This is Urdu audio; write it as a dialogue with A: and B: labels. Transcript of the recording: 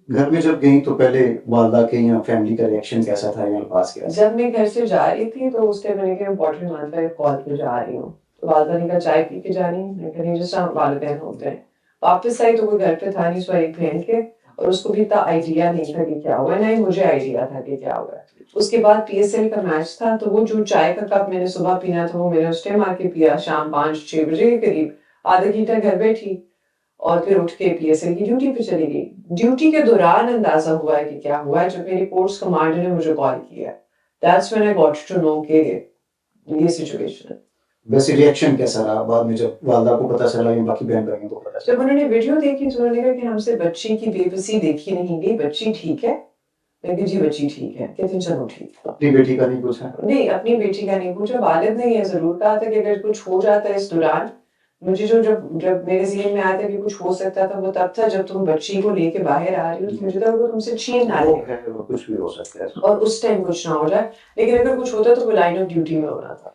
A: گھر میں جب گئی تو پہلے والدہ کے یا فیملی کا ریئیکشن کیسا تھا یا الفاظ کیا؟
B: جب میں گھر سے جا رہی تھی تو اس ٹائم میں نے کہا امپورٹنٹ مانتا ہے کال پہ جا رہی ہوں، تو والدہ نے کہا چائے پی کے جا رہی ہوں، میں کہا جس طرح والدین ہوتے ہیں. واپس آئی تو کوئی گھر پہ تھا نہیں سوائے ایک بہن کے، اور اس کو بھی اتنا آئیڈیا نہیں تھا کہ کیا ہوا، نہ ہی مجھے آئیڈیا تھا کہ کیا ہوا. اس کے بعد پی ایس ایل کا میچ تھا، تو وہ جو چائے کا کپ میں نے صبح پینا تھا وہ میں نے اس ٹائم آ کے پیا، شام 5-6 بجے کے قریب. آدھا گھنٹہ گھر بیٹھی اور پھر اٹھ کے پی ایس ایل کی ڈیوٹی پہ چلی گئی. ڈیوٹی کے دوران اندازہ ہوا ہے کہ کیا ہوا ہے جب میری پورٹس کمانڈر نے مجھے کال کیا. That's when I got to know کہ یہ سچویشن ہے.
A: ویسے ریئیکشن کیسا رہا بعد میں جب والدہ کو پتہ چلا یا باقی بہن بھائیوں کو پتہ چلا؟
B: جب انہوں نے ویڈیو دیکھی تو انہوں نے کہا کہ ہم سے بچی کی بے بسی دیکھی نہیں گئی، بچی ٹھیک ہے. میں کہ جی بچی ٹھیک ہے. کہتے ہیں چلو ٹھیک.
A: اپنی بیٹی کا نہیں پوچھا؟
B: نہیں، اپنی بیٹی کا نہیں پوچھا. والد نے یہ ضرور کہا تھا کہ اگر کچھ ہو جاتا ہے اس دوران، مجھے جب میرے ذہن میں آیا تھا کہ کچھ ہو سکتا تھا وہ تب تھا جب تم بچی کو لے کے باہر آ رہی ہو، مجھے تھا وہ تم سے چھین نہ لے
A: کچھ بھی ہو سکتا ہے
B: اور اس ٹائم کچھ نہ ہو جائے. لیکن اگر کچھ ہوتا تو وہ لائن آف ڈیوٹی میں ہونا تھا.